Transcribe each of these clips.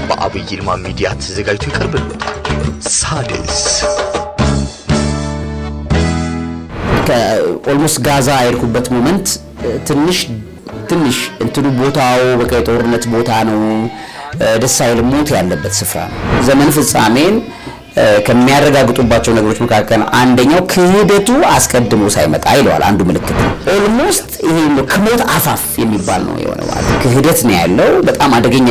በአብይ ይልማ ሚዲያ ተዘጋጅቶ ይቀርብልዎታል። ሳድስ ከኦልሞስት ጋዛ አይርኩበት ሞመንት ትንሽ እንትኑ ቦታው በቃ የጦርነት ቦታ ነው። ደስ አይልም። ሞት ያለበት ስፍራ ነው። ዘመን ፍጻሜን ከሚያረጋግጡባቸው ነገሮች መካከል አንደኛው ክህደቱ አስቀድሞ ሳይመጣ ይለዋል። አንዱ ምልክት ኦልሞስት ይሄ ነው ከሞት አፋፍ የሚባል ነው የሆነው ማለት ክህደት ነው ያለው። በጣም አደገኛ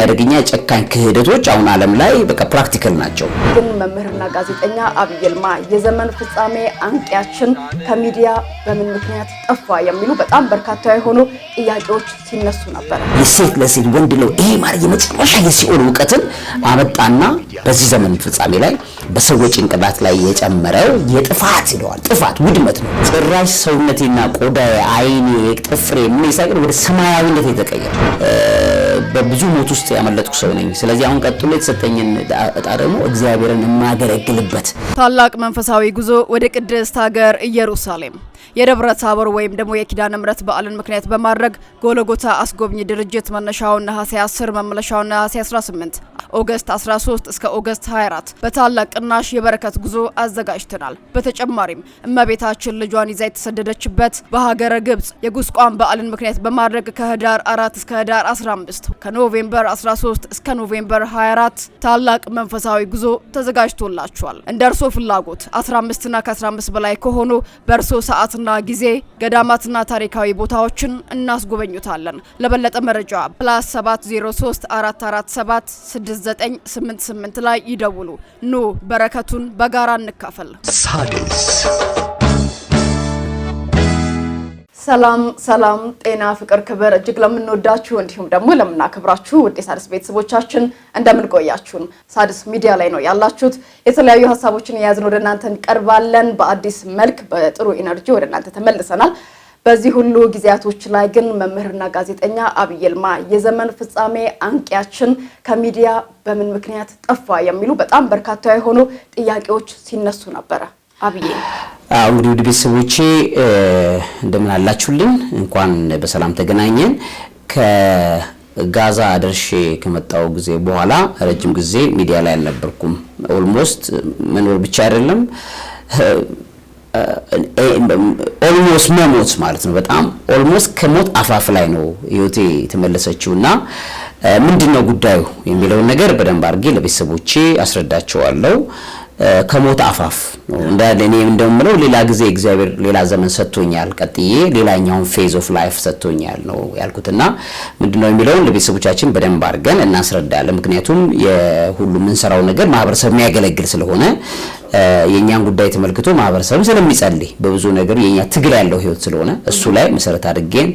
ጨካኝ ክህደቶች አሁን ዓለም ላይ በቃ ፕራክቲካል ናቸው። ግን መምህርና ጋዜጠኛ አብይ ይልማ የዘመን ፍጻሜ አንቂያችን ከሚዲያ በምን ምክንያት ጠፋ የሚሉ በጣም በርካታ የሆኑ ጥያቄዎች ሲነሱ ነበር። የሴት ለሴት ወንድ ነው ይሄ ማለት የመጨረሻ የሲኦል ዕውቀትን አመጣና በዚህ ዘመን ፍጻሜ ላይ በሰዎች ጭንቅላት ላይ የጨመረው የጥፋት ይለዋል። ጥፋት ውድመት ነው። ጭራሽ ሰውነቴና ቆዳዬ፣ አይኔ፣ ጥፍሬ ምን ይሳቀር ወደ ሰማያዊነት የተቀየረ በብዙ ሞት ውስጥ ያመለጥኩ ሰው ነኝ። ስለዚህ አሁን ቀጥሎ የተሰጠኝን እጣ ደግሞ እግዚአብሔርን የማገለግልበት ታላቅ መንፈሳዊ ጉዞ ወደ ቅድስት ሀገር ኢየሩሳሌም የደብረ ታቦር ወይም ደግሞ የኪዳነ ምሕረት በዓልን ምክንያት በማድረግ ጎልጎታ አስጎብኝ ድርጅት መነሻውን ነሐሴ 10 መመለሻውን ነሐሴ 18 ኦገስት 13 እስከ ኦገስት 24 በታላቅ ቅናሽ የበረከት ጉዞ አዘጋጅተናል። በተጨማሪም እመቤታችን ልጇን ይዛ የተሰደደችበት በሀገረ ግብጽ የጉስቋም በዓልን ምክንያት በማድረግ ከህዳር 4 እስከ ህዳር 15 ከኖቬምበር 13 እስከ ኖቬምበር 24 ታላቅ መንፈሳዊ ጉዞ ተዘጋጅቶላችኋል። እንደ እርሶ ፍላጎት 15 እና ከ15 በላይ ከሆኑ በእርሶ ሰዓትና ጊዜ ገዳማትና ታሪካዊ ቦታዎችን እናስጎበኙታለን። ለበለጠ መረጃ +703 447 6988 ላይ ይደውሉ። ኑ በረከቱን በጋራ እንካፈል። ሳድስ ሰላም ጤና ፍቅር ክብር እጅግ ለምንወዳችሁ እንዲሁም ደግሞ ለምናከብራችሁ ውድ የሣድስ ቤተሰቦቻችን እንደምን ቆያችሁን? ሣድስ ሚዲያ ላይ ነው ያላችሁት። የተለያዩ ሀሳቦችን የያዝን ወደ እናንተ እንቀርባለን። በአዲስ መልክ በጥሩ ኢነርጂ ወደ እናንተ ተመልሰናል። በዚህ ሁሉ ጊዜያቶች ላይ ግን መምህርና ጋዜጠኛ አብይ ይልማ የዘመን ፍጻሜ አንቂያችን ከሚዲያ በምን ምክንያት ጠፋ የሚሉ በጣም በርካታ የሆኑ ጥያቄዎች ሲነሱ ነበር። አብይ እንግዲህ ውድ ቤተሰቦቼ እንደምን አላችሁልኝ? እንኳን በሰላም ተገናኘን። ከጋዛ አደርሼ ከመጣው ጊዜ በኋላ ረጅም ጊዜ ሚዲያ ላይ አልነበርኩም። ኦልሞስት መኖር ብቻ አይደለም ኦልሞስት መሞት ማለት ነው። በጣም ኦልሞስት ከሞት አፋፍ ላይ ነው ህይወቴ የተመለሰችውና ምንድነው ጉዳዩ የሚለውን ነገር በደንብ አድርጌ ለቤተሰቦቼ አስረዳቸዋለሁ። ከሞት አፋፍ ነው እንዳለ እኔ እንደምለው ሌላ ጊዜ እግዚአብሔር ሌላ ዘመን ሰጥቶኛል፣ ቀጥዬ ሌላኛውን ፌዝ ኦፍ ላይፍ ሰጥቶኛል ነው ያልኩትና ምንድነው የሚለውን ለቤተሰቦቻችን በደንብ አድርገን እናስረዳለን። ምክንያቱም የሁሉ ምን ሰራው ነገር ማህበረሰብ የሚያገለግል ስለሆነ የኛን ጉዳይ ተመልክቶ ማህበረሰብ ስለሚጸልይ በብዙ ነገር የኛ ትግል ያለው ህይወት ስለሆነ እሱ ላይ መሰረት አድርገን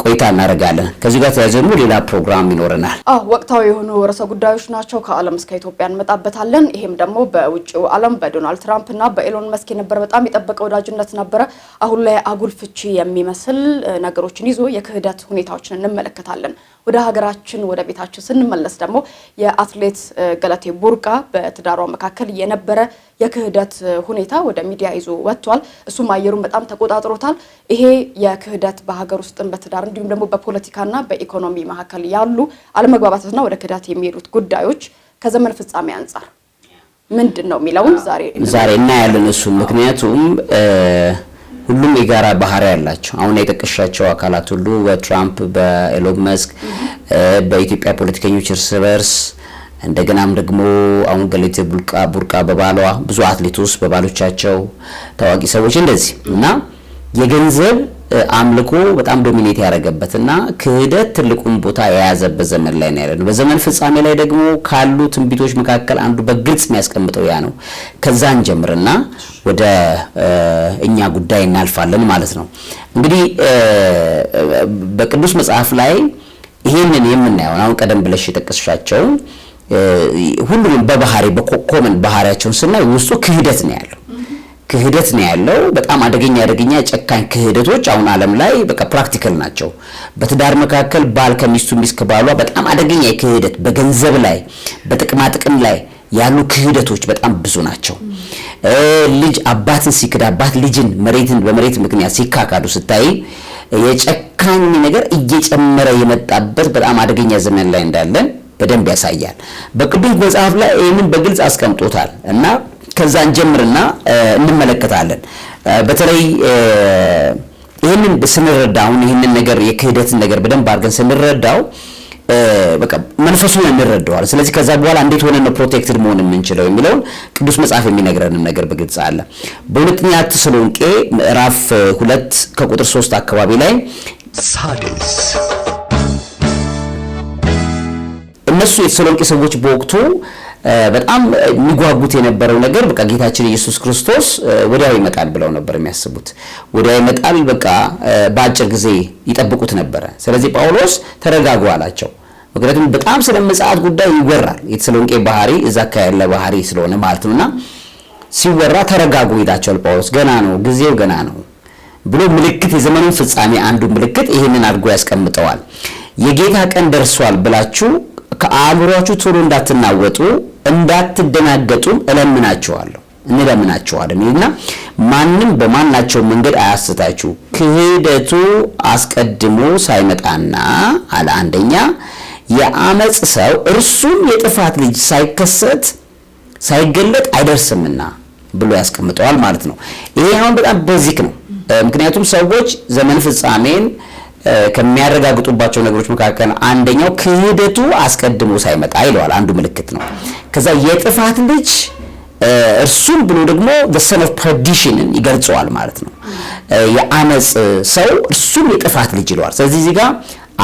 ቆይታ እናደርጋለን። ከዚህ ጋር ተያይዞ ሌላ ፕሮግራም ይኖርናል። ወቅታዊ የሆኑ ርዕሰ ጉዳዮች ናቸው። ከዓለም እስከ ኢትዮጵያ እንመጣበታለን። ይሄም ደግሞ በውጭው ዓለም በዶናልድ ትራምፕ እና በኤሎን መስክ የነበረ በጣም የጠበቀ ወዳጅነት ነበረ። አሁን ላይ አጉል ፍቺ የሚመስል ነገሮችን ይዞ የክህደት ሁኔታዎችን እንመለከታለን። ወደ ሀገራችን ወደ ቤታችን ስንመለስ ደግሞ የአትሌት ገለቴ ቡርቃ በትዳሯ መካከል የነበረ የክህደት ሁኔታ ወደ ሚዲያ ይዞ ወጥቷል። እሱም አየሩን በጣም ተቆጣጥሮታል። ይሄ የክህደት በሀገር ውስጥም በትዳር እንዲሁም ደግሞ በፖለቲካና በኢኮኖሚ መካከል ያሉ አለመግባባትና ወደ ክህደት የሚሄዱት ጉዳዮች ከዘመን ፍጻሜ አንፃር ምንድነው የሚለውን ዛሬ እናያለን። እሱ ምክንያቱም ሁሉም የጋራ ባህሪ ያላቸው አሁን የጠቀሻቸው አካላት ሁሉ በትራምፕ በኤሎን መስክ በኢትዮጵያ ፖለቲከኞች እርስ በርስ እንደገናም ደግሞ አሁን ገለቴ ቡርቃ በባሏ ብዙ አትሌቶች በባሎቻቸው ታዋቂ ሰዎች እንደዚህ እና የገንዘብ አምልኮ በጣም ዶሚኔት ያደረገበትና ክህደት ትልቁን ቦታ የያዘበት ዘመን ላይ ነው ያለነው። በዘመን ፍጻሜ ላይ ደግሞ ካሉ ትንቢቶች መካከል አንዱ በግልጽ የሚያስቀምጠው ያ ነው። ከዛን ጀምርና ወደ እኛ ጉዳይ እናልፋለን ማለት ነው። እንግዲህ በቅዱስ መጽሐፍ ላይ ይሄንን የምናየው አሁን ቀደም ብለሽ የጠቀስሻቸው ሁሉም በባህሪ በኮመን ባህሪያቸውን ስናይ ውስጡ ክህደት ነው ያለው። በጣም አደገኛ ጨካኝ ክህደቶች አሁን ዓለም ላይ በቃ ፕራክቲካል ናቸው። በትዳር መካከል ባል ከሚስቱ ሚስት ከባሏ በጣም አደገኛ ክህደት በገንዘብ ላይ በጥቅማ ጥቅም ላይ ያሉ ክህደቶች በጣም ብዙ ናቸው። ልጅ አባትን ሲክድ፣ አባት ልጅን በመሬት ምክንያት ሲካካዱ ስታይ የጨካኝ ነገር እየጨመረ የመጣበት በጣም አደገኛ ዘመን ላይ እንዳለን በደንብ ያሳያል። በቅዱስ መጽሐፍ ላይ ይህንን በግልጽ አስቀምጦታል እና ከዛ እንጀምርና እንመለከታለን። በተለይ ይህንን ስንረዳ አሁን ይህንን ነገር የክህደትን ነገር በደንብ አድርገን ስንረዳው በቃ መንፈሱን እንረዳዋለን። ስለዚህ ከዛ በኋላ እንዴት ሆነን ነው ፕሮቴክትድ መሆን የምንችለው የሚለውን ቅዱስ መጽሐፍ የሚነግረንም ነገር በግልጽ አለ። በሁለተኛ ተሰሎንቄ ምዕራፍ 2 ከቁጥር 3 አካባቢ ላይ ሳድስ እነሱ የተሰሎንቄ ሰዎች በወቅቱ በጣም የሚጓጉት የነበረው ነገር በቃ ጌታችን ኢየሱስ ክርስቶስ ወዲያው ይመጣል ብለው ነበር የሚያስቡት። ወዲያው ይመጣል በቃ በአጭር ጊዜ ይጠብቁት ነበር። ስለዚህ ጳውሎስ ተረጋጉ አላቸው። ምክንያቱም በጣም ስለ ምጽአት ጉዳይ ይወራል። የተሰሎንቄ ባህሪ እዛ ያለ ባህሪ ስለሆነ ማለት ነውና ሲወራ ተረጋጉ ይላቸዋል ጳውሎስ። ገና ነው፣ ጊዜው ገና ነው ብሎ ምልክት የዘመኑን ፍጻሜ አንዱ ምልክት ይሄንን አድርጎ ያስቀምጠዋል። የጌታ ቀን ደርሷል ብላችሁ ከአእምሯችሁ ቶሎ እንዳትናወጡ እንዳትደናገጡም እንለምናችኋለን ይልና ማንም በማናቸው መንገድ አያስታችሁ፣ ክህደቱ አስቀድሞ ሳይመጣና አለ አንደኛ የአመጽ ሰው እርሱም የጥፋት ልጅ ሳይገለጥ አይደርስምና ብሎ ያስቀምጠዋል ማለት ነው። ይሄ አሁን በጣም ቤዚክ ነው። ምክንያቱም ሰዎች ዘመን ፍጻሜን ከሚያረጋግጡባቸው ነገሮች መካከል አንደኛው ክህደቱ አስቀድሞ ሳይመጣ ይለዋል። አንዱ ምልክት ነው። ከዛ የጥፋት ልጅ እርሱም ብሎ ደግሞ the son of perdition ይገልጸዋል ማለት ነው። የአመጽ ሰው እርሱም የጥፋት ልጅ ይለዋል። ስለዚህ እዚህ ጋር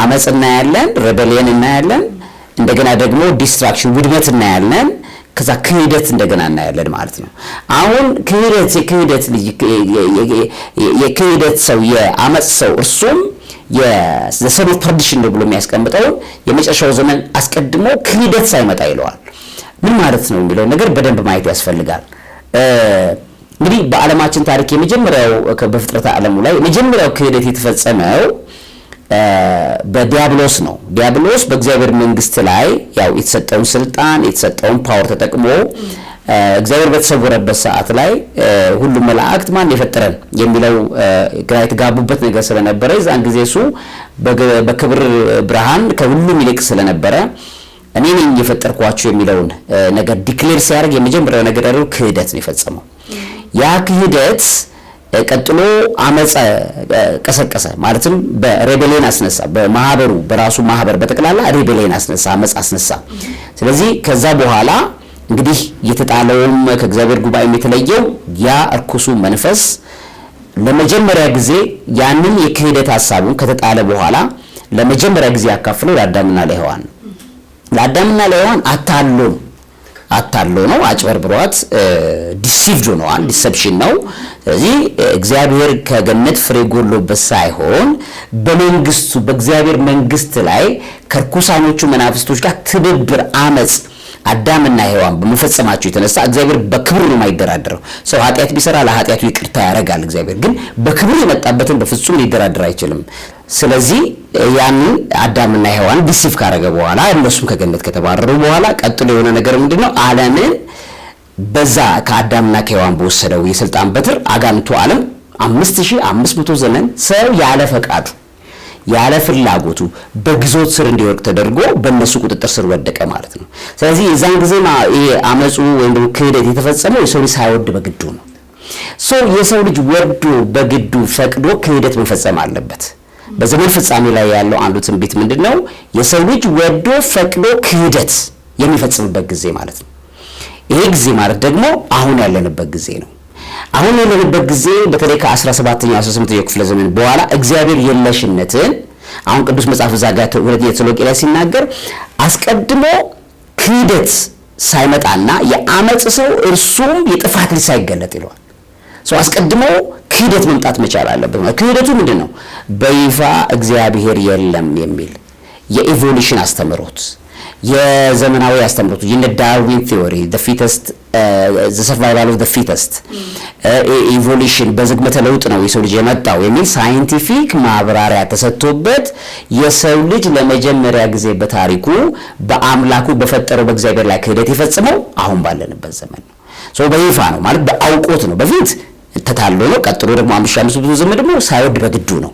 አመጽ እናያለን፣ ሬቤሊየን እናያለን፣ እንደገና ደግሞ ዲስትራክሽን ውድመት እናያለን፣ ከዛ ክህደት እንደገና እናያለን ማለት ነው። አሁን የክህደት ሰው የአመጽ ሰው እርሱም የሰን ኦፍ ፐርዲሽን ነው ብሎ የሚያስቀምጠው የመጨረሻው ዘመን አስቀድሞ ክህደት ሳይመጣ ይለዋል። ምን ማለት ነው የሚለው ነገር በደንብ ማየት ያስፈልጋል። እንግዲህ በዓለማችን ታሪክ የመጀመሪያው በፍጥረተ ዓለሙ ላይ የመጀመሪያው ክህደት የተፈጸመው በዲያብሎስ ነው። ዲያብሎስ በእግዚአብሔር መንግስት ላይ ያው የተሰጠውን ስልጣን የተሰጠውን ፓወር ተጠቅሞ እግዚአብሔር በተሰወረበት ሰዓት ላይ ሁሉም መላእክት ማን የፈጠረን የሚለው ግራ የተጋቡበት ነገር ስለነበረ የዛን ጊዜ እሱ በክብር ብርሃን ከሁሉም ይልቅ ስለነበረ እኔ ነኝ የፈጠርኳችሁ የሚለውን ነገር ዲክሌር ሲያደርግ የመጀመሪያው ነገር ያለው ክህደት ነው የፈጸመው። ያ ክህደት ቀጥሎ አመጽ ቀሰቀሰ፣ ማለትም በሬቤሊየን አስነሳ። በራሱ ማህበር በተቀላላ ሬቤሊየን አስነሳ፣ አመጽ አስነሳ። ስለዚህ ከዛ በኋላ እንግዲህ የተጣለውም ከእግዚአብሔር ጉባኤ የተለየው ያ እርኩሱ መንፈስ ለመጀመሪያ ጊዜ ያንን የክህደት ሐሳቡን ከተጣለ በኋላ ለመጀመሪያ ጊዜ ያካፈለው ለአዳምና ለሔዋን አታሎ ነው አጭበርብሯት ዲሲቭድ ሆነዋል። ዲሰፕሽን ነው። ስለዚህ እግዚአብሔር ከገነት ፍሬ ጎሎበት ሳይሆን በመንግስቱ በእግዚአብሔር መንግስት ላይ ከርኩሳኖቹ መናፍስቶች ጋር ትብብር አመጽ አዳምና ሔዋን በመፈጸማቸው የተነሳ እግዚአብሔር በክብሩ ነው የማይደራደረው። ሰው ኃጢአት ቢሰራ ለኃጢአቱ ይቅርታ ያደርጋል። እግዚአብሔር ግን በክብሩ የመጣበትን በፍጹም ሊደራደር አይችልም። ስለዚህ ያንን አዳምና ሔዋን ዲሲቭ ካረገ በኋላ እነሱም ከገነት ከተባረሩ በኋላ ቀጥሎ የሆነ ነገር ምንድነው? ዓለምን በዛ ከአዳምና ከሔዋን በወሰደው የስልጣን በትር አጋንንቱ ዓለም 5500 ዘመን ሰው ያለ ፈቃዱ ያለ ፍላጎቱ በግዞት ስር እንዲወርቅ ተደርጎ በእነሱ ቁጥጥር ስር ወደቀ ማለት ነው። ስለዚህ የዛን ጊዜ አመጹ ወይም ደግሞ ክህደት የተፈጸመው የሰው ልጅ ሳይወድ በግዱ ነው። የሰው ልጅ ወዶ በግዱ ፈቅዶ ክህደት መፈጸም አለበት። በዘመን ፍጻሜ ላይ ያለው አንዱ ትንቢት ምንድነው? የሰው ልጅ ወዶ ፈቅዶ ክህደት የሚፈጽምበት ጊዜ ማለት ነው። ይሄ ጊዜ ማለት ደግሞ አሁን ያለንበት ጊዜ ነው። አሁን ያለንበት ጊዜ በተለይ ከ17ኛው 18ኛው ክፍለ ዘመን በኋላ እግዚአብሔር የለሽነትን አሁን ቅዱስ መጽሐፍ ዛጋ ሁለተኛ ተሰሎንቄ ላይ ሲናገር አስቀድሞ ክህደት ሳይመጣና የአመጽ ሰው እርሱም የጥፋት ልጅ ሳይገለጥ ይለዋል። አስቀድሞ ክህደት መምጣት መቻል አለበት። ክህደቱ ምንድነው? በይፋ እግዚአብሔር የለም የሚል የኢቮሉሽን አስተምሮት፣ የዘመናዊ አስተምሮት፣ የዳርዊን ቲዮሪ the fittest the survival of the fittest ኢቮሉሽን በዝግመተ ለውጥ ነው የሰው ልጅ የመጣው የሚል ሳይንቲፊክ ማብራሪያ ተሰጥቶበት የሰው ልጅ ለመጀመሪያ ጊዜ በታሪኩ በአምላኩ በፈጠረው በእግዚአብሔር ላይ ክህደት የፈጸመው አሁን ባለንበት ዘመን ነው። ሶ በይፋ ነው ማለት በአውቆት ነው። በፊት ተታሎ ነው። ቀጥሎ ደግሞ 5500 ዘመን ደግሞ ሳይወድ በግዱ ነው።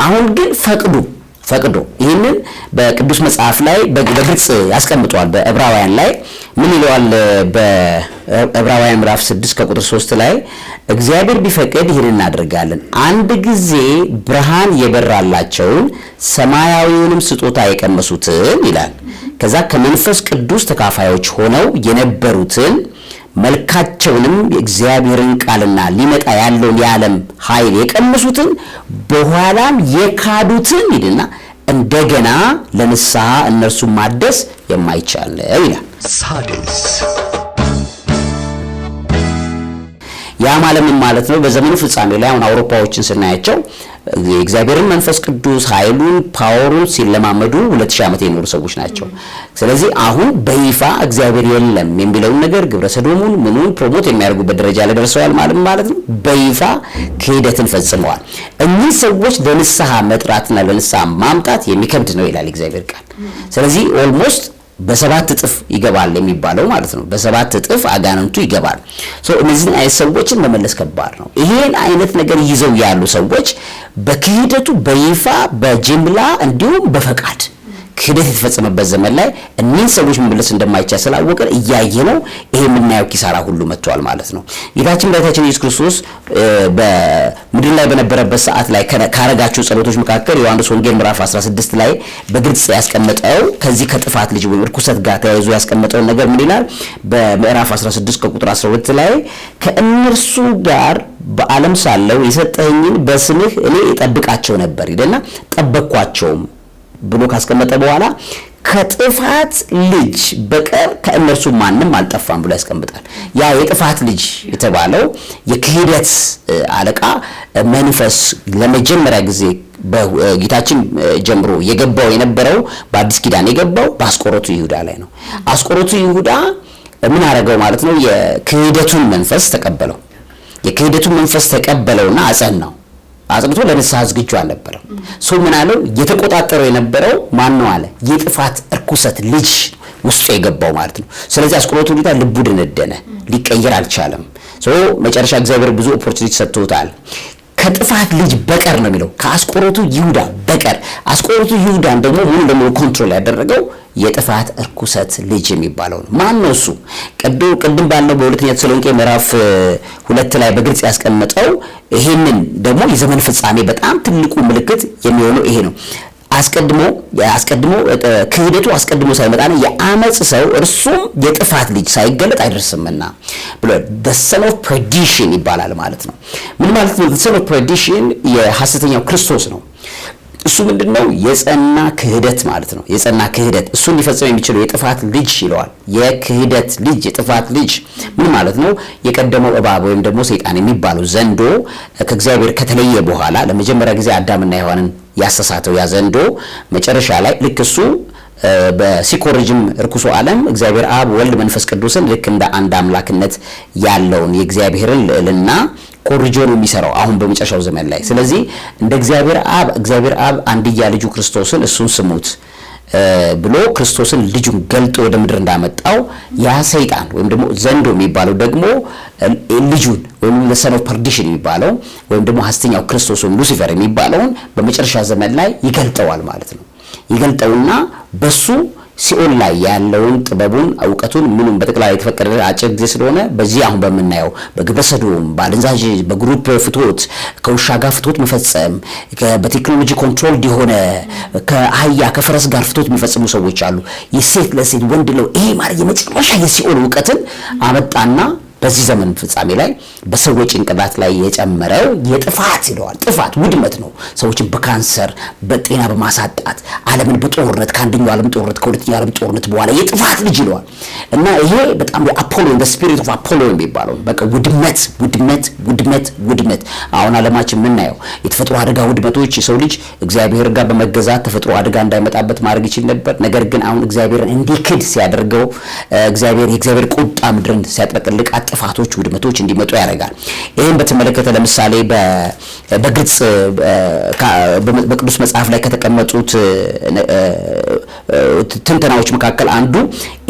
አሁን ግን ፈቅዶ ይህንን በቅዱስ መጽሐፍ ላይ በግልጽ ያስቀምጠዋል። በዕብራውያን ላይ ምን ይለዋል? በዕብራውያን ምዕራፍ 6 ከቁጥር 3 ላይ እግዚአብሔር ቢፈቅድ ይህን እናደርጋለን፣ አንድ ጊዜ ብርሃን የበራላቸውን ሰማያዊውንም ስጦታ የቀመሱትን ይላል። ከዛ ከመንፈስ ቅዱስ ተካፋዮች ሆነው የነበሩትን መልካቸውንም የእግዚአብሔርን ቃልና ሊመጣ ያለውን የዓለም ኃይል የቀመሱትን በኋላም የካዱትን ይልና እንደገና ለንስሐ እነርሱ ማደስ የማይቻል ነው ይላል። ሳድስ ያ ማለት ነው በዘመኑ ፍጻሜ ላይ አሁን አውሮፓዎችን ስናያቸው የእግዚአብሔርን መንፈስ ቅዱስ ኃይሉን ፓወሩን ሲለማመዱ 2000 ዓመት የኖሩ ሰዎች ናቸው። ስለዚህ አሁን በይፋ እግዚአብሔር የለም የሚለውን ነገር ግብረ ሰዶሙን ምኑን ፕሮሞት የሚያደርጉበት ደረጃ ላይ ደርሰዋል ማለት ነው። በይፋ ክህደትን ፈጽመዋል። እኚህ ሰዎች ለንስሐ መጥራትና ለንስሐ ማምጣት የሚከብድ ነው ይላል እግዚአብሔር ቃል። ስለዚህ ኦልሞስት በሰባት እጥፍ ይገባል የሚባለው ማለት ነው። በሰባት እጥፍ አጋንንቱ ይገባል። እነዚህን አይነት ሰዎችን መመለስ ከባድ ነው። ይሄን አይነት ነገር ይዘው ያሉ ሰዎች በክህደቱ በይፋ በጅምላ እንዲሁም በፈቃድ ክህደት የተፈጸመበት ዘመን ላይ እኒህን ሰዎች መመለስ እንደማይቻል ስላወቀን እያየ ነው ይሄ የምናየው ኪሳራ ሁሉ መጥቷል ማለት ነው። ጌታችን መድኃኒታችን ኢየሱስ ክርስቶስ በምድር ላይ በነበረበት ሰዓት ላይ ካረጋቸው ጸሎቶች መካከል ዮሐንስ ወንጌል ምዕራፍ 16 ላይ በግልጽ ያስቀመጠው ከዚህ ከጥፋት ልጅ ወይም ርኩሰት ጋር ተያይዞ ያስቀመጠው ነገር ምን ይላል? በምዕራፍ 16 ከቁጥር 12 ላይ ከእነርሱ ጋር በዓለም ሳለው የሰጠኸኝን በስምህ እኔ እጠብቃቸው ነበር ይልና ጠበቅኳቸውም ብሎ ካስቀመጠ በኋላ ከጥፋት ልጅ በቀር ከእነርሱ ማንም አልጠፋም ብሎ ያስቀምጣል። ያ የጥፋት ልጅ የተባለው የክህደት አለቃ መንፈስ ለመጀመሪያ ጊዜ በጌታችን ጀምሮ የገባው የነበረው በአዲስ ኪዳን የገባው በአስቆሮቱ ይሁዳ ላይ ነው። አስቆሮቱ ይሁዳ ምን አደረገው ማለት ነው? የክህደቱን መንፈስ ተቀበለው። የክህደቱን መንፈስ ተቀበለውና አጸናው። አጽንቶ ለንስሐ ዝግጁ አልነበረም። ምን አለው? የተቆጣጠረው የነበረው ማን ነው አለ? የጥፋት እርኩሰት ልጅ ውስጡ የገባው ማለት ነው። ስለዚህ አስቆሮቱ ጌታ ልቡ ደነደነ፣ ሊቀየር አልቻለም። መጨረሻ እግዚአብሔር ብዙ ኦፖርቹኒቲ ሰጥቶታል። ከጥፋት ልጅ በቀር ነው የሚለው፣ ከአስቆሮቱ ይሁዳ በቀር። አስቆሮቱ ይሁዳን ደግሞ ሙሉ ለሙሉ ኮንትሮል ያደረገው የጥፋት እርኩሰት ልጅ የሚባለው ነው። ማን ነው እሱ? ቅድም ባለው በሁለተኛ ተሰሎንቄ ምዕራፍ 2 ላይ በግልጽ ያስቀመጠው ይሄንን ደግሞ የዘመን ፍጻሜ በጣም ትልቁ ምልክት የሚሆነው ይሄ ነው። አስቀድሞ ክህደቱ አስቀድሞ ሳይመጣ ነው የአመጽ ሰው እርሱም የጥፋት ልጅ ሳይገለጥ አይደርስምና ብሎ the son of perdition ይባላል ማለት ነው። ምን ማለት ነው? the son of perdition የሐሰተኛው ክርስቶስ ነው። እሱ ምንድነው? የጸና ክህደት ማለት ነው። የጸና ክህደት እሱን ሊፈጽም የሚችለው የጥፋት ልጅ ይለዋል። የክህደት ልጅ የጥፋት ልጅ ምን ማለት ነው? የቀደመው እባብ ወይም ደግሞ ሰይጣን የሚባለው ዘንዶ ከእግዚአብሔር ከተለየ በኋላ ለመጀመሪያ ጊዜ አዳምና ሔዋንን ያሰሳተው ያ ዘንዶ መጨረሻ ላይ ልክ እሱ በሲኮርጅም ርኩሶ ዓለም እግዚአብሔር አብ ወልድ መንፈስ ቅዱስን ልክ እንደ አንድ አምላክነት ያለውን የእግዚአብሔርን ልዕልና ኮርጆ ነው የሚሰራው አሁን በመጨረሻው ዘመን ላይ። ስለዚህ እንደ እግዚአብሔር አብ አንድያ ልጁ ክርስቶስን እሱን ስሙት ብሎ ክርስቶስን ልጁን ገልጦ ወደ ምድር እንዳመጣው ያ ሰይጣን ወይም ደግሞ ዘንዶ የሚባለው ደግሞ ልጁን ወይም ለሰን ኦፍ ፐርዲሽን የሚባለው ወይም ደግሞ ሐሰተኛው ክርስቶስ ወይም ሉሲፈር የሚባለውን በመጨረሻ ዘመን ላይ ይገልጠዋል ማለት ነው። ይገልጠውና በሱ ሲኦል ላይ ያለውን ጥበቡን ዕውቀቱን ምኑን በጠቅላላ የተፈቀደ አጭር ጊዜ ስለሆነ በዚህ አሁን በመናየው በግብረሰዶም በአደንዛዥ በግሩፕ ፍትወት ከውሻ ጋር ፍትወት መፈጸም በቴክኖሎጂ ኮንትሮል የሆነ ከአህያ ከፈረስ ጋር ፍትወት የሚፈጽሙ ሰዎች አሉ። የሴት ለሴት ወንድ ነው ይሄ ማለት የመጨረሻ የሲኦል ዕውቀትን አመጣና በዚህ ዘመን ፍጻሜ ላይ በሰዎች ጭንቅላት ላይ የጨመረው የጥፋት ይለዋል። ጥፋት ውድመት ነው። ሰዎችን በካንሰር በጤና በማሳጣት ዓለምን በጦርነት ከአንደኛው ዓለም ጦርነት ከሁለተኛው ዓለም ጦርነት በኋላ የጥፋት ልጅ ይለዋል። እና ይሄ በጣም የአፖሎ the spirit of Apollo የሚባለው በቃ ውድመት አሁን ዓለማችን የምናየው የተፈጥሮ አደጋ ውድመቶች የሰው ልጅ እግዚአብሔር ጋር በመገዛት ተፈጥሮ አደጋ እንዳይመጣበት ማድረግ ይችል ነበር። ነገር ግን አሁን እግዚአብሔርን እንዲክድ ሲያደርገው የእግዚአብሔር ቁጣ ምድርን ሲያጥለቀልቅ ጥፋቶች ውድመቶች እንዲመጡ ያደርጋል። ይሄን በተመለከተ ለምሳሌ በግልጽ በቅዱስ መጽሐፍ ላይ ከተቀመጡት ትንተናዎች መካከል አንዱ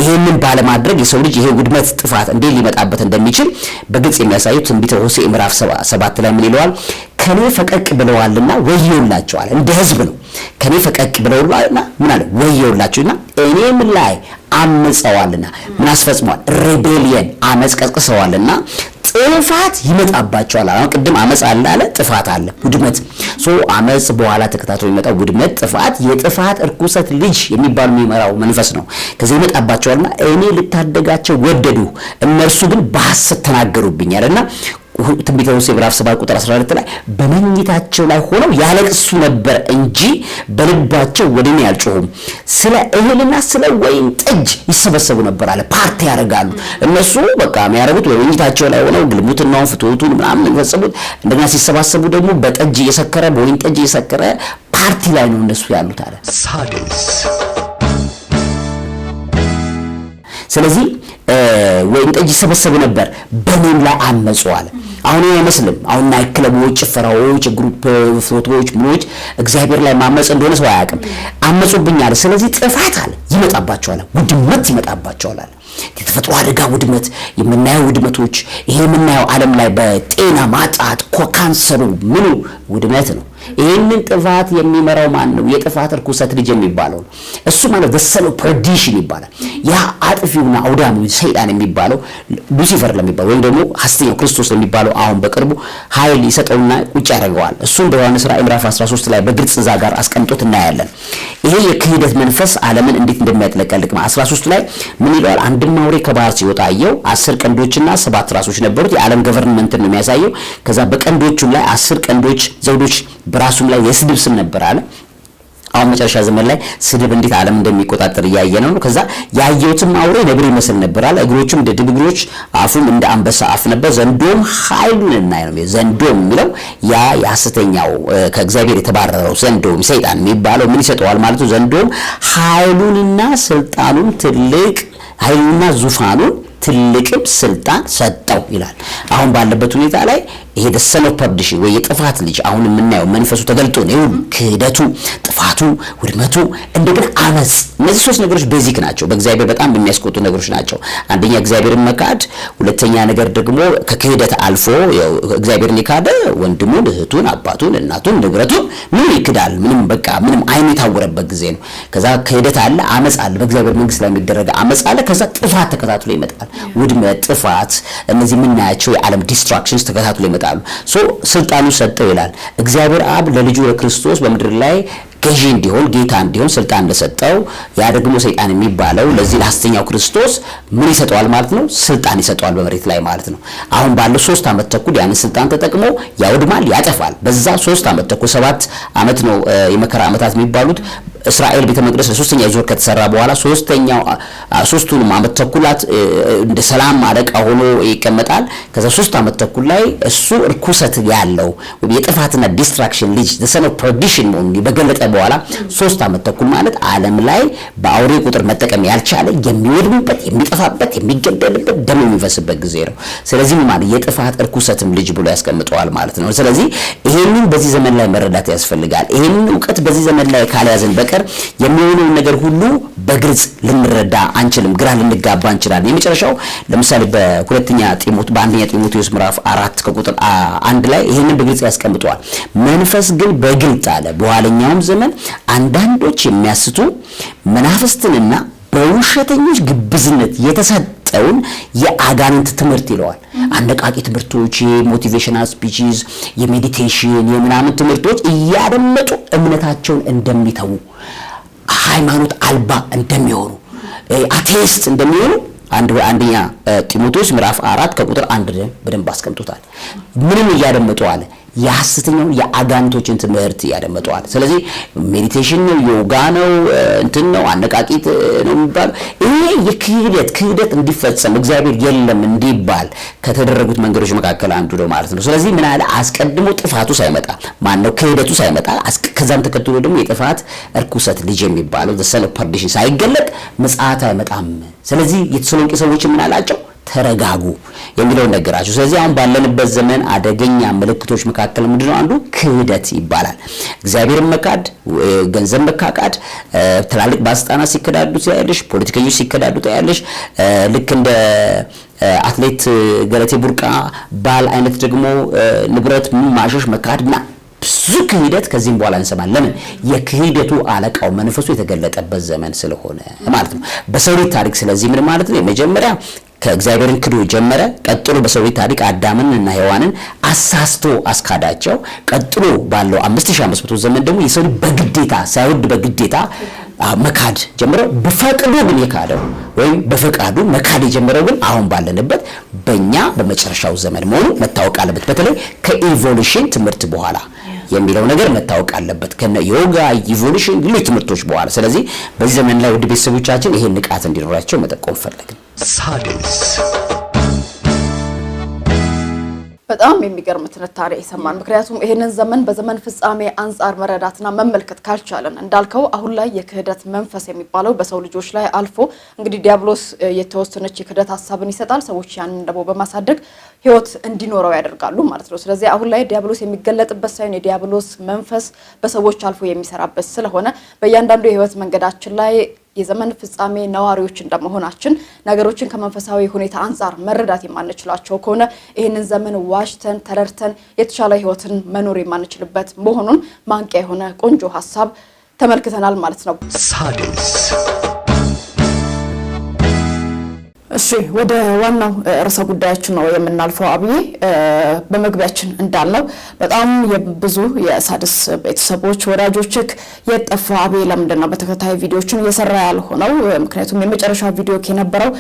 ይሄንን ባለማድረግ የሰው ልጅ ይሄ ውድመት ጥፋት እንዴት ሊመጣበት እንደሚችል በግልጽ የሚያሳየው ትንቢተ ሆሴዕ ምዕራፍ 7 ላይ ምን ይለዋል? ከኔ ፈቀቅ ብለዋልና ወዮላቸዋል። እንደ ህዝብ ነው። ከኔ ፈቀቅ ብለዋልና ምን አለ? ወዮላቸውና እኔም ላይ አመፀዋልና ምን አስፈጽሟል? ሬቤሊየን አመጽ ቀስቅሰዋልና ጥፋት ይመጣባቸዋል። አሁን ቅድም አመጽ አለ ጥፋት አለ ውድመት አመጽ በኋላ ተከታትሎ ይመጣ ውድመት ጥፋት የጥፋት እርኩሰት ልጅ የሚባል የሚመራው መንፈስ ነው። ከዚህ ይመጣባቸዋልና እኔ ልታደጋቸው ወደዱ እነርሱ ግን በሐሰት ተናገሩብኝ አለና ትንቢተ ሆሴዕ ምዕራፍ 7 ቁጥር 12 ላይ በመኝታቸው ላይ ሆነው ያለቅሱ ነበር እንጂ በልባቸው ወደ እኔ አልጮሁም። ስለ እህልና ስለ ወይን ጠጅ ይሰበሰቡ ነበር አለ። ፓርቲ ያደርጋሉ እነሱ በቃ የሚያደርጉት በመኝታቸው ላይ ሆነው ግልሙትናውን ፍትወቱን ምናምን የሚፈጽሙት። እንደገና ሲሰባሰቡ ደግሞ በጠጅ እየሰከረ በወይን ጠጅ እየሰከረ ፓርቲ ላይ ነው እነሱ ያሉት አለ። ስለዚህ ወይን ጠጅ ይሰበሰቡ ነበር በእኔም ላይ አመጹ አለ። አሁን አይመስልም አሁን ናይት ክለቦች፣ ጭፈራዎች፣ ግሩፕ ፎቶዎች ምኖች እግዚአብሔር ላይ ማመጽ እንደሆነ ሰው አያውቅም። አመጹብኝ አለ። ስለዚህ ጥፋት አለ ይመጣባቸዋል፣ ውድመት ይመጣባቸዋል አለ። የተፈጥሮ አደጋ ውድመት የምናየው ውድመቶች ይሄ የምናየው ዓለም ላይ በጤና ማጣት ካንሰሩ ምኑ ውድመት ነው። ይሄንን ጥፋት የሚመራው ማን ነው? የጥፋት ርኩሰት ልጅ የሚባለው ነው። እሱ ማለት the son of perdition ይባላል። ያ አጥፊውና አውዳሚው ሰይጣን የሚባለው ሉሲፈር ለሚባለው ወይም ደግሞ ሐሰተኛው ክርስቶስ ለሚባለው አሁን በቅርቡ ኃይል ይሰጠውና ቁጭ ያደርገዋል። እሱ በዮሐንስ ራእይ ምዕራፍ 13 ላይ በግልጽ እዛ ጋር አስቀምጦት እናያለን። ይሄ የክህደት መንፈስ ዓለምን እንዴት እንደሚያጥለቀልቅ 13 ላይ ምን ይላል? አንድም አውሬ ከባህር ሲወጣ አየሁ። 10 ቀንዶችና 7 ራሶች ነበሩት። የዓለም ገቨርንመንት ነው የሚያሳየው። ከዛ በቀንዶቹም ላይ 10 ቀንዶች ዘውዶች በራሱም ላይ የስድብ ስም ነበር አለ። አሁን መጨረሻ ዘመን ላይ ስድብ እንዴት ዓለም እንደሚቆጣጠር ያየነው ነው። ከዛ ያየሁትም አውሬ ነብር ይመስል ነበር አለ። እግሮቹም እንደ ድብ እግሮች፣ አፉም እንደ አንበሳ አፍ ነበር። ዘንዶም ኃይሉን እናይ ነው። ዘንዶም የሚለው ያ የሐሰተኛው ከእግዚአብሔር የተባረረው ዘንዶም ሰይጣን የሚባለው ምን ይሰጠዋል ማለት ነው? ዘንዶም ኃይሉንና ስልጣኑን ትልቅ ኃይሉንና ዙፋኑን ትልቅም ስልጣን ሰጠው ይላል። አሁን ባለበት ሁኔታ ላይ ይሄ the son of perdition ወይ የጥፋት ልጅ አሁን የምናየው መንፈሱ ተገልጦ ነው። ክህደቱ፣ ጥፋቱ፣ ውድመቱ እንደገና አመጽ። እነዚህ ሶስት ነገሮች ቤዚክ ናቸው። በእግዚአብሔር በጣም የሚያስቆጡ ነገሮች ናቸው። አንደኛ እግዚአብሔርን መካድ፣ ሁለተኛ ነገር ደግሞ ከክህደት አልፎ እግዚአብሔርን የካደ ወንድሙን፣ እህቱን፣ አባቱን፣ እናቱን፣ ንብረቱን ምን ይክዳል? ምንም አይን የታወረበት ጊዜ ነው። ከዛ ክህደት አለ፣ አመጽ አለ። በእግዚአብሔር መንግስት ላይ የሚደረግ አመጽ አለ። ከዛ ጥፋት ተከታትሎ ይመጣል። ውድመት፣ ጥፋት፣ እነዚህ የምናያቸው የዓለም ዲስትራክሽንስ ተከታትሎ ይመጣል። ስልጣኑ ሰጠው ይላል። እግዚአብሔር አብ ለልጁ ለክርስቶስ በምድር ላይ ገዢ እንዲሆን ጌታ እንዲሆን ስልጣን እንደሰጠው ያ ደግሞ ሰይጣን የሚባለው ለዚህ ለሐሰተኛው ክርስቶስ ምን ይሰጠዋል ማለት ነው? ስልጣን ይሰጠዋል በመሬት ላይ ማለት ነው። አሁን ባለው 3 ዓመት ተኩል ያን ስልጣን ተጠቅሞ ያውድማል፣ ያጠፋል። በዛ 3 ዓመት ተኩል 7 ዓመት ነው የመከራ ዓመታት የሚባሉት። እስራኤል ቤተ መቅደስ ለሶስተኛ ዙር ከተሰራ በኋላ ሶስቱንም ዓመት ተኩላት እንደ ሰላም አለቃ ሆኖ ይቀመጣል። ከዛ 3 ዓመት ተኩል ላይ እሱ እርኩሰት ያለው የጥፋትና ዲስትራክሽን ልጅ the son of perdition መሆኑን በገለጠ በኋላ 3 ዓመት ተኩል ማለት ዓለም ላይ በአውሬ ቁጥር መጠቀም ያልቻለ የሚወድምበት፣ የሚጠፋበት፣ የሚገደልበት፣ ደም የሚፈስበት ጊዜ ነው። ስለዚህ ማለት የጥፋት እርኩሰትም ልጅ ብሎ ያስቀምጠዋል ማለት ነው። ስለዚህ ይሄንን በዚህ ዘመን ላይ መረዳት ያስፈልጋል። ይሄንን ዕውቀት በዚህ ዘመን ላይ ካልያዝን በቀር የሚሆነው ነገር ሁሉ በግልጽ ልንረዳ አንችልም፣ ግራ ልንጋባ እንችላለን። የመጨረሻው ለምሳሌ በአንደኛ ጢሞቴዎስ ምዕራፍ 4 ከቁጥር 1 ላይ ይሄንን በግልጽ ያስቀምጠዋል። መንፈስ ግን በግልጥ አለ በኋለኛውም ዘመን አንዳንዶች የሚያስቱ መናፍስትንና በውሸተኞች ግብዝነት የተሰጠውን የአጋንንት ትምህርት ይለዋል። አነቃቂ ትምህርቶች፣ የሞቲቬሽናል ስፒችስ፣ የሜዲቴሽን የምናምን ትምህርቶች እያደመጡ እምነታቸውን እንደሚተዉ፣ ሃይማኖት አልባ እንደሚሆኑ፣ አቴይስት እንደሚሆኑ አንደኛ ጢሞቴዎስ ምዕራፍ 4 ከቁጥር 1 በደንብ አስቀምጦታል። ምንም እያደመጡ አለ የሐሰተኛውን የአጋንንቶችን ትምህርት ያደመጠዋል። ስለዚህ ሜዲቴሽን ነው፣ ዮጋ ነው፣ እንትን ነው፣ አነቃቂት ነው የሚባለው ይሄ ክህደት እንዲፈጸም እግዚአብሔር የለም እንዲባል ከተደረጉት መንገዶች መካከል አንዱ ነው ማለት ነው። ስለዚህ ምን አለ አስቀድሞ ጥፋቱ ሳይመጣ ማነው ክህደቱ ሳይመጣ ከዛም ተከትሎ ደግሞ የጥፋት እርኩሰት ልጅ የሚባለው the son of perdition ሳይገለጥ ምጽአት አይመጣም። ስለዚህ የተሰሎንቄ ሰዎች ምን አላቸው? ተረጋጉ የሚለው ነገራቸው። ስለዚህ አሁን ባለንበት ዘመን አደገኛ ምልክቶች መካከል ምንድነው? አንዱ ክህደት ይባላል። እግዚአብሔርን መካድ፣ ገንዘብ መካካድ፣ ትላልቅ ባለስልጣናት ሲከዳዱ ታያለሽ፣ ፖለቲከኞች ሲከዳዱ ታያለሽ። ልክ እንደ አትሌት ገለቴ ቡርቃ ባል አይነት ደግሞ ንብረት ማሸሽ መካድና ብዙ ክህደት ከዚህም በኋላ እንሰማለን። ለምን? የክህደቱ አለቃው መንፈሱ የተገለጠበት ዘመን ስለሆነ ማለት ነው በሰው ልጅ ታሪክ። ስለዚህ ምን ማለት ነው? የመጀመሪያ ከእግዚአብሔርን ክዶ ጀመረ። ቀጥሎ በሰው ልጅ ታሪክ አዳምን እና ሔዋንን አሳስቶ አስካዳቸው። ቀጥሎ ባለው 5500 ዘመን ደግሞ የሰው ልጅ በግዴታ ሳይወድ በግዴታ መካድ ጀመረው። በፈቃዱ ግን የካደው ወይም በፈቃዱ መካድ የጀመረው ግን አሁን ባለንበት በእኛ በመጨረሻው ዘመን መሆኑ መታወቅ አለበት። በተለይ ከኢቮሉሽን ትምህርት በኋላ የሚለው ነገር መታወቅ አለበት። ከነ ዮጋ ኢቮሉሽን ሌሎች ትምህርቶች በኋላ። ስለዚህ በዚህ ዘመን ላይ ውድ ቤተሰቦቻችን ይሄን ንቃት እንዲኖራቸው መጠቆም ፈለግን። ሳድስ በጣም የሚገርም ትንታኔ ይሰማን። ምክንያቱም ይሄንን ዘመን በዘመን ፍጻሜ አንጻር መረዳትና መመልከት ካልቻለን እንዳልከው አሁን ላይ የክህደት መንፈስ የሚባለው በሰው ልጆች ላይ አልፎ እንግዲህ ዲያብሎስ የተወሰነች የክህደት ሐሳብን ይሰጣል። ሰዎች ያንን ደግሞ በማሳደግ ህይወት እንዲኖረው ያደርጋሉ ማለት ነው። ስለዚህ አሁን ላይ ዲያብሎስ የሚገለጥበት ሳይሆን የዲያብሎስ መንፈስ በሰዎች አልፎ የሚሰራበት ስለሆነ በእያንዳንዱ የህይወት መንገዳችን ላይ የዘመን ፍጻሜ ነዋሪዎች እንደመሆናችን ነገሮችን ከመንፈሳዊ ሁኔታ አንጻር መረዳት የማንችላቸው ከሆነ ይህንን ዘመን ዋሽተን ተረድተን የተሻለ ህይወትን መኖር የማንችልበት መሆኑን ማንቂያ የሆነ ቆንጆ ሐሳብ ተመልክተናል ማለት ነው። ሳድስ እሺ ወደ ዋናው ርዕሰ ጉዳያችን ነው የምናልፈው። አብዬ በመግቢያችን እንዳልነው በጣም የብዙ የሳድስ ቤተሰቦች ወዳጆችክ የጠፋ አብዬ ለምንድን ነው በተከታታይ ቪዲዮዎችን እየሰራ ያልሆነው? ምክንያቱም የመጨረሻ ቪዲዮ የነበረው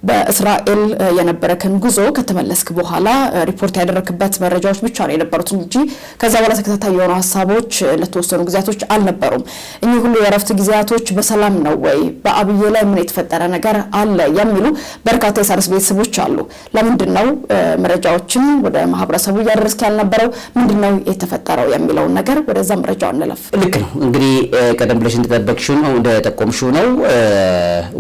በእስራኤል የነበረከን ጉዞ ከተመለስክ በኋላ ሪፖርት ያደረክበት መረጃዎች ብቻ ነው የነበሩት እንጂ ከዛ በኋላ ተከታታይ የሆኑ ሀሳቦች ለተወሰኑ ጊዜያቶች አልነበሩም። እኚህ ሁሉ የረፍት ጊዜያቶች በሰላም ነው ወይ? በአብዬ ላይ ምን የተፈጠረ ነገር አለ? የሚሉ በርካታ የሳድስ ቤተሰቦች አሉ። ለምንድን ነው መረጃዎችን ወደ ማህበረሰቡ እያደረስክ ያልነበረው? ምንድን ነው የተፈጠረው የሚለውን ነገር ወደዛ መረጃው እንለፍ። ልክ ነው እንግዲህ ቀደም ብለሽ እንደተጠበቅሽው ነው እንደጠቆምሽው ነው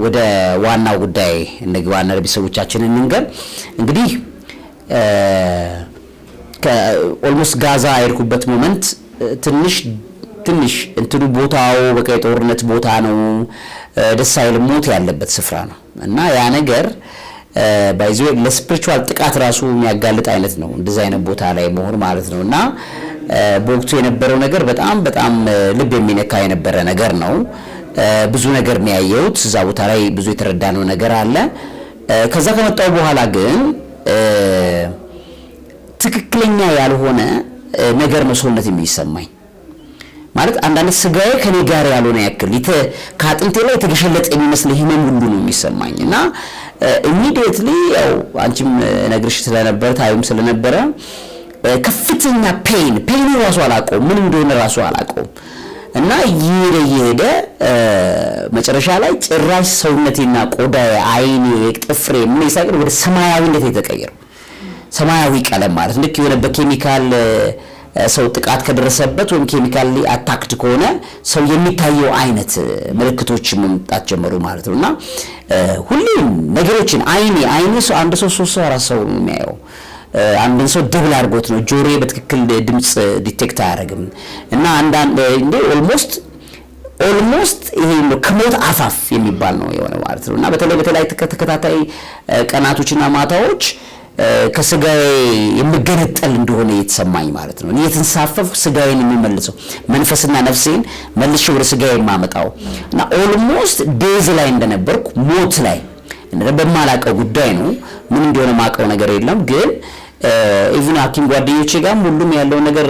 ወደ ዋናው ጉዳይ እንግባና ለቤተሰቦቻችን እንንገር። እንግዲህ ከኦልሞስት ጋዛ አይርኩበት ሞመንት ትንሽ እንትኑ ቦታው በቃ የጦርነት ቦታ ነው፣ ደስ አይልም፣ ሞት ያለበት ስፍራ ነው እና ያ ነገር ባይዞ ለስፒሪቹዋል ጥቃት ራሱ የሚያጋልጥ አይነት ነው እንደዛ አይነት ቦታ ላይ መሆን ማለት ነው። እና በወቅቱ የነበረው ነገር በጣም ልብ የሚነካ የነበረ ነገር ነው። ብዙ ነገር ነው ያየሁት እዛ ቦታ ላይ ብዙ የተረዳነው ነገር አለ። ከዛ ከመጣው በኋላ ግን ትክክለኛ ያልሆነ ነገር ነው ሰውነት የሚሰማኝ ማለት አንዳንድ ስጋዬ ከኔ ጋር ያልሆነ ያክል ከአጥንቴ ላይ የተገሸለጠ የሚመስል ህመም ሁሉ ነው የሚሰማኝ እና ኢሚዲየትሊ ያው አንቺም ነግርሽ ስለነበር ታዩም ስለነበረ ከፍተኛ ፔን ራሱ አላውቀውም ምን እንደሆነ ራሱ አላውቀውም እና ይሄደ መጨረሻ ላይ ጭራሽ ሰውነቴና ቆዳዬ አይኔ ጥፍሬ ምን ይሳቀል ወደ ሰማያዊነት የተቀየረው ሰማያዊ ቀለም ማለት ልክ የሆነ በኬሚካል ሰው ጥቃት ከደረሰበት ወይም ኬሚካሊ አታክድ ከሆነ ሰው የሚታየው አይነት ምልክቶች መምጣት ጀመሩ ማለት ነውና ሁሉም ነገሮችን አይኔ ሰው አንድ ሰው 3 ሰው 4 ሰው ነው የሚያየው አንድን ሰው ደብል አድርጎት ነው ጆሮዬ በትክክል ድምጽ ዲቴክት አያደርግም እና አንዳንድ እንደ ኦልሞስት ይሄ ነው ከሞት አፋፍ የሚባል ነው የሆነ ማለት ነውና በተለይ ተከታታይ ቀናቶችና ማታዎች ከስጋዬ የምገነጠል እንደሆነ የተሰማኝ ማለት ነው። እየተንሳፈፍ ስጋዬን የሚመልሰው መንፈስና ነፍሴን መልሼ ወደ ስጋዬ የማመጣው እና ኦልሞስት ዴዝ ላይ እንደነበርኩ ሞት ላይ በማላቀው ጉዳይ ነው ምን እንደሆነ ማቀው ነገር የለም ግን ኢቭን ሐኪም ጓደኞቼ ጋርም ሁሉም ያለው ነገር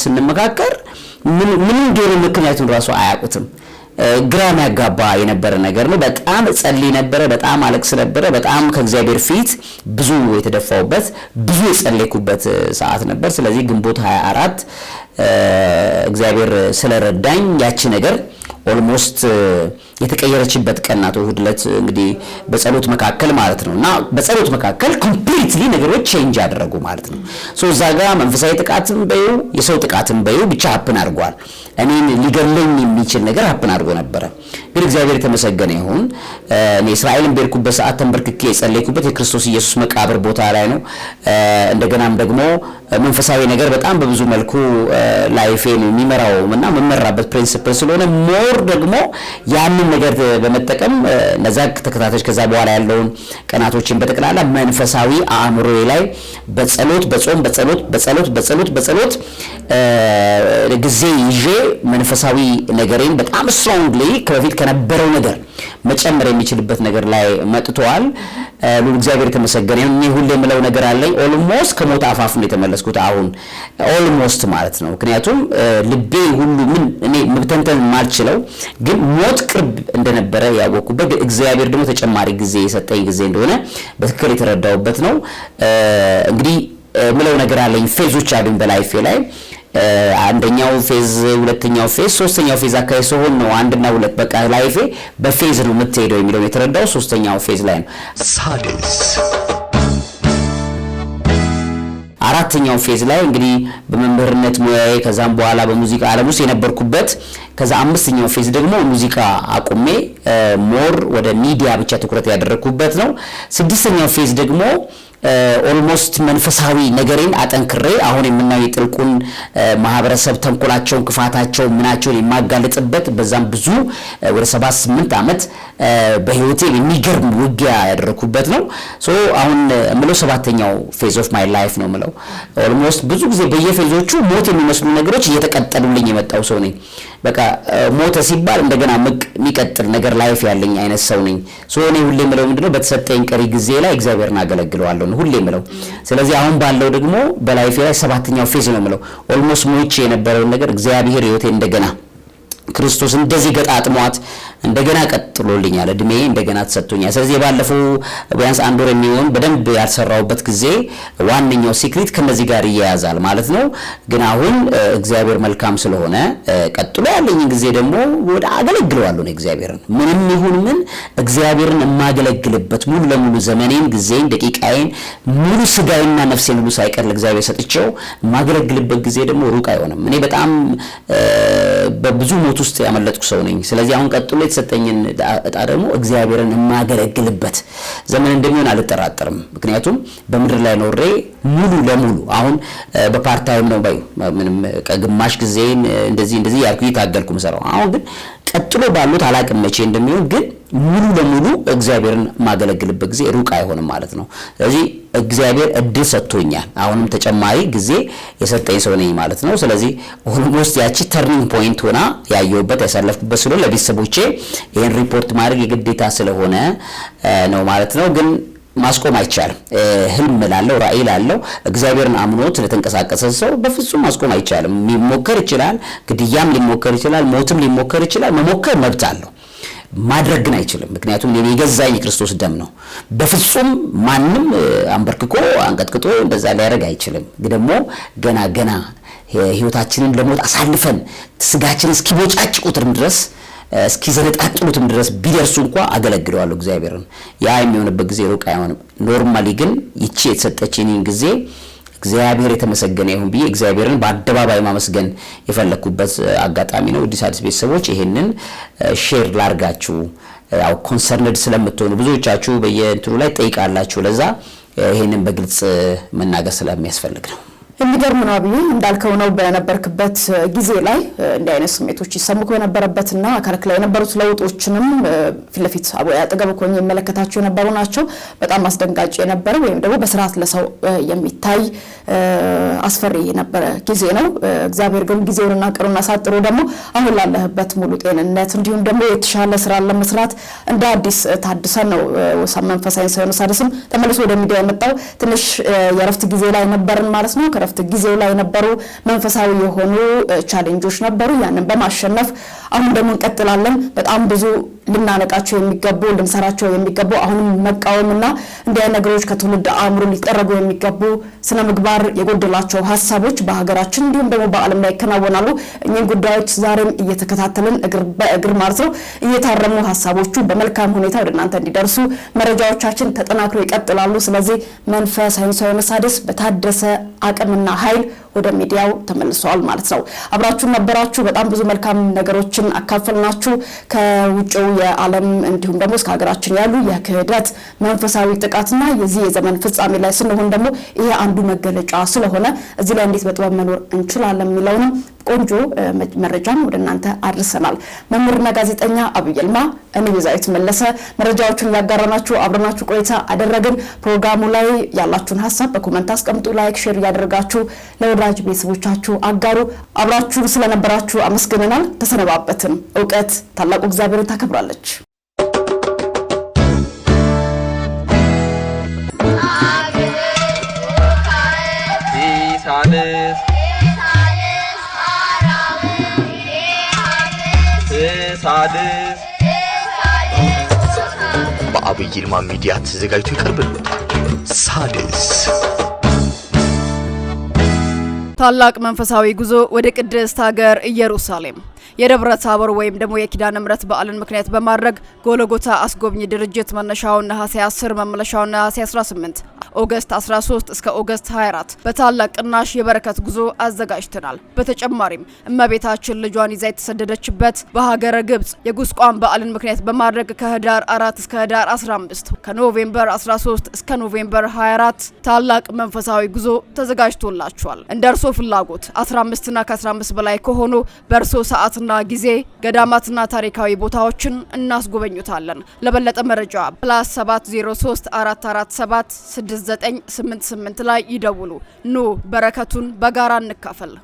ስንመካከር ምን እንደሆነ ምክንያቱን ራሱ አያውቁትም ግራም ያጋባ የነበረ ነገር ነው። በጣም ጸልይ ነበረ፣ በጣም አለቅስ ነበረ፣ በጣም ከእግዚአብሔር ፊት ብዙ የተደፋውበት ብዙ የጸለይኩበት ሰዓት ነበር። ስለዚህ ግንቦት 24 እግዚአብሔር ስለረዳኝ ያቺ ነገር ኦልሞስት የተቀየረችበት ቀን ናት። እሁድ ዕለት እንግዲህ በጸሎት መካከል ማለት ነውና በጸሎት መካከል ኮምፕሊትሊ ነገሮች ቼንጅ ያደረጉ ማለት ነው። እዛ ጋር መንፈሳዊ ጥቃትም በዩ የሰው ጥቃትም በዩ ብቻ ሀፕን አድርጓል። እኔን ሊገለኝ የሚችል ነገር ሀፕን አድርጎ ነበረ። ግን እግዚአብሔር የተመሰገነ ይሁን። እኔ እስራኤልን በርኩበት ሰዓት ተንበርክኬ የጸለይኩበት የክርስቶስ ኢየሱስ መቃብር ቦታ ላይ ነው። እንደገናም ደግሞ መንፈሳዊ ነገር በጣም በብዙ መልኩ ላይፌን የሚመራው እና መመራበት ፕሪንሲፕል ስለሆነ ሞር ደግሞ ያንን ነገር በመጠቀም እነዛ ተከታታዮች ከዛ በኋላ ያለውን ቀናቶችን በተቀላላ መንፈሳዊ አእምሮዬ ላይ በጸሎት በጾም በጸሎት ጊዜ ይዤ መንፈሳዊ ነገሬን በጣም ስትሮንግሊ ከበፊት ከነበረው ነገር መጨመር የሚችልበት ነገር ላይ መጥቷል። ሉል እግዚአብሔር የተመሰገነ ይሁን። እኔ ሁሌ የምለው ነገር አለኝ። ኦልሞስት ከሞት አፋፍ ነው የተመለስኩት አሁን ኦልሞስት ማለት ነው። ምክንያቱም ልቤ ሁሉ ምን እኔ መብተንተን ማልችለው ግን ሞት ቅርብ እንደነበረ ያወቅኩበት እግዚአብሔር ደግሞ ተጨማሪ ጊዜ የሰጠኝ ጊዜ እንደሆነ በትክክል የተረዳውበት ነው። እንግዲህ ምለው ነገር አለኝ። ፌዞች አሉኝ በላይፌ ላይ አንደኛው ፌዝ፣ ሁለተኛው ፌዝ፣ ሶስተኛው ፌዝ አካባቢ ሲሆን ነው አንድና ሁለት በቃ ላይፌ በፌዝ ነው የምትሄደው የሚለው የተረዳው ሶስተኛው ፌዝ ላይ ነው። ሳድስ አራተኛው ፌዝ ላይ እንግዲህ በመምህርነት ሙያዬ ከዛም በኋላ በሙዚቃ ዓለም ውስጥ የነበርኩበት ከዛ አምስተኛው ፌዝ ደግሞ ሙዚቃ አቁሜ ሞር ወደ ሚዲያ ብቻ ትኩረት ያደረኩበት ነው። ስድስተኛው ፌዝ ደግሞ ኦልሞስት መንፈሳዊ ነገሬን አጠንክሬ አሁን የምናየው የጥልቁን ማህበረሰብ ተንኮላቸውን ክፋታቸውን ምናቸውን የማጋለጥበት በዛም ብዙ ወደ 7-8 ዓመት በህይወቴ የሚገርም ውጊያ ያደረኩበት ነው። አሁን ምለው ሰባተኛው ፌዝ ኦፍ ማይ ላይፍ ነው ምለው። ኦልሞስት ብዙ ጊዜ በየፌዞቹ ሞት የሚመስሉ ነገሮች እየተቀጠሉልኝ የመጣው ሰው ነኝ። በቃ ሞተ ሲባል እንደገና የሚቀጥል ነገር ላይፍ ያለኝ አይነት ሰው ነኝ። እኔ ሁሌ ምለው ምንድነው በተሰጠኝ ቀሪ ጊዜ ላይ እግዚአብሔርን አገለግለዋለሁ ሁሌ ምለው። ስለዚህ አሁን ባለው ደግሞ በላይፍ ላይ ሰባተኛው ፌዝ ነው ምለው። ኦልሞስት ሞቼ የነበረው ነገር እግዚአብሔር ህይወቴ እንደገና ክርስቶስ እንደዚህ ገጣጥሟት እንደገና ቀጥሎልኛል። እድሜ እንደገና ተሰጥቶኛል። ስለዚህ ባለፈው ቢያንስ አንድ ወር የሚሆን በደንብ ያልሰራውበት ጊዜ ዋንኛው ሲክሪት ከነዚህ ጋር ይያያዛል ማለት ነው። ግን አሁን እግዚአብሔር መልካም ስለሆነ ቀጥሎ ያለኝ ጊዜ ደግሞ ወደ አገለግለዋለሁ ነው እግዚአብሔርን። ምንም ይሁን ምን እግዚአብሔርን የማገለግልበት ሙሉ ለሙሉ ዘመኔን፣ ጊዜን፣ ደቂቃዬን ሙሉ ስጋዬና ነፍሴን ሁሉ ሳይቀር ለእግዚአብሔር ሰጥቼው የማገለግልበት ጊዜ ደግሞ ሩቅ አይሆንም። እኔ በጣም በብዙ ሞት ውስጥ ያመለጥኩ ሰው ነኝ። ስለዚህ አሁን ቀጥሎ የተሰጠኝን እጣ ደግሞ እግዚአብሔርን የማገለግልበት ዘመን እንደሚሆን አልጠራጠርም። ምክንያቱም በምድር ላይ ኖሬ ሙሉ ለሙሉ አሁን በፓርት ታይም ነው ምንም ከግማሽ ጊዜን እንደዚህ ያልኩ እየታገልኩ መሰራው። አሁን ግን ቀጥሎ ባሉት አላቅም መቼ እንደሚሆን ግን ሙሉ ለሙሉ እግዚአብሔርን ማገለግልበት ጊዜ ሩቅ አይሆንም ማለት ነው። ስለዚህ እግዚአብሔር እድል ሰጥቶኛል። አሁንም ተጨማሪ ጊዜ የሰጠኝ ሰው ነኝ ማለት ነው። ስለዚህ ኦልሞስት ያቺ ተርኒንግ ፖይንት ሆና ያየሁበት ያሳለፍኩበት ስለሆነ ለቤተሰቦቼ ይሄን ሪፖርት ማድረግ የግዴታ ስለሆነ ነው ማለት ነው። ግን ማስቆም አይቻልም። ህልም ላለው ራእይ ላለው እግዚአብሔርን አምኖ ስለተንቀሳቀሰ ሰው በፍጹም ማስቆም አይቻልም። ሊሞከር ይችላል፣ ግድያም ሊሞከር ይችላል፣ ሞትም ሊሞከር ይችላል። መሞከር መብት አለው፣ ማድረግ ግን አይችልም። ምክንያቱም የገዛኝ የክርስቶስ ደም ነው። በፍጹም ማንም አንበርክኮ አንቀጥቅጦ እንደዛ ሊያደርግ አይችልም። ግን ደግሞ ገና ህይወታችንን ለሞት አሳልፈን ስጋችንን እስኪቦጫጭ ቁጥርም ድረስ እስኪዘነጣጥሉትም ድረስ ቢደርሱ እንኳን አገለግለዋለሁ እግዚአብሔርን። ያ የሚሆንበት ጊዜ ሩቅ አይሆንም። ኖርማሊ ግን ይቺ የተሰጠችኝ ጊዜ እግዚአብሔር የተመሰገነ ይሁን ብዬ እግዚአብሔርን በአደባባይ ማመስገን የፈለኩበት አጋጣሚ ነው። አዲስ ቤተሰቦች ይሄንን ሼር ላርጋችሁ፣ ያው ኮንሰርንድ ስለምትሆኑ ብዙዎቻችሁ በየእንትኑ ላይ ጠይቃላችሁ። ለዛ ይሄንን በግልጽ መናገር ስለሚያስፈልግ ነው። የሚገርም ነው አብይ እንዳልከው ነው። በነበርክበት ጊዜ ላይ እንደ አይነት ስሜቶች ይሰሙክ በነበረበትና አካልክ ላይ የነበሩት ለውጦችንም ፊትለፊት አቦያ አጠገብ ሆኜ የመለከታቸው የነበሩ ናቸው። በጣም አስደንጋጭ የነበረ ወይም ደግሞ በስርዓት ለሰው የሚታይ አስፈሪ የነበረ ጊዜ ነው። እግዚአብሔር ግን ጊዜውንና ቀኑን አሳጥሮ ደግሞ አሁን ላለህበት ሙሉ ጤንነት እንዲሁም ደግሞ የተሻለ ስራ ለመስራት እንደ አዲስ ታድሰን ነው መንፈሳዊ ሳይንስ ሳይንስም ተመልሶ ወደ ሚዲያ የመጣው። ትንሽ የረፍት ጊዜ ላይ ነበርን ማለት ነው። በረፍት ጊዜው ላይ ነበሩ። መንፈሳዊ የሆኑ ቻሌንጆች ነበሩ። ያንን በማሸነፍ አሁን ደግሞ እንቀጥላለን። በጣም ብዙ ልናነቃቸው የሚገቡ ልንሰራቸው የሚገቡ አሁንም መቃወምና እንዲህ አይነት ነገሮች ከትውልድ አእምሮ ሊጠረጉ የሚገቡ ስነ ምግባር የጎደላቸው ሀሳቦች በሀገራችን እንዲሁም ደግሞ በዓለም ላይ ይከናወናሉ። እኚህን ጉዳዮች ዛሬም እየተከታተልን እግር በእግር ማለት ነው እየታረሙ ሀሳቦቹ በመልካም ሁኔታ ወደ እናንተ እንዲደርሱ መረጃዎቻችን ተጠናክሮ ይቀጥላሉ። ስለዚህ መንፈስ ሳይንሳዊ መሳደስ በታደሰ አቅምና ኃይል ወደ ሚዲያው ተመልሰዋል ማለት ነው። አብራችሁ ነበራችሁ። በጣም ብዙ መልካም ነገሮችን አካፈልናችሁ። ከውጭው የዓለም እንዲሁም ደግሞ እስከ ሀገራችን ያሉ የክህደት መንፈሳዊ ጥቃትና የዚህ የዘመን ፍጻሜ ላይ ስንሆን ደግሞ ይሄ አንዱ መገለጫ ስለሆነ እዚህ ላይ እንዴት በጥበብ መኖር እንችላለን የሚለውንም ቆንጆ መረጃም ወደ እናንተ አድርሰናል። መምህርና ጋዜጠኛ አብይ ይልማ እኔ ቤዛዊት መለሰ መረጃዎቹን ያጋራናችሁ አብረናችሁ ቆይታ አደረግን። ፕሮግራሙ ላይ ያላችሁን ሐሳብ በኮሜንት አስቀምጡ፣ ላይክ ሼር ያደርጋችሁ ለወዳጅ ቤተሰቦቻችሁ አጋሩ። አብራችሁ ስለነበራችሁ አመስግነናል። ተሰነባበትን። እውቀት ታላቁ እግዚአብሔርን ታከብራለች። በአብይ ይልማ ሚዲያ ተዘጋጅቶ ይቀርብልዎታል። ሳድስ ታላቅ መንፈሳዊ ጉዞ ወደ ቅድስት ሀገር ኢየሩሳሌም የደብረ ታቦር ወይም ደግሞ የኪዳነ ምሕረት በዓልን ምክንያት በማድረግ ጎልጎታ አስጎብኝ ድርጅት መነሻውን ነሐሴ 10 መመለሻውን ነሐሴ 18 ኦገስት 13 እስከ ኦገስት 24 በታላቅ ቅናሽ የበረከት ጉዞ አዘጋጅተናል። በተጨማሪም እመቤታችን ልጇን ይዛ የተሰደደችበት በሀገረ ግብጽ የጉስቋም በዓልን ምክንያት በማድረግ ከህዳር 4 እስከ ህዳር 15 ከኖቬምበር 13 እስከ ኖቬምበር 24 ታላቅ መንፈሳዊ ጉዞ ተዘጋጅቶላችኋል። እንደ እርሶ ፍላጎት 15 እና ከ15 በላይ ከሆኑ በእርሶ ሰዓትና ጊዜ ገዳማትና ታሪካዊ ቦታዎችን እናስጎበኙታለን። ለበለጠ መረጃ +703 447 6988 ላይ ይደውሉ። ኑ በረከቱን በጋራ እንካፈል።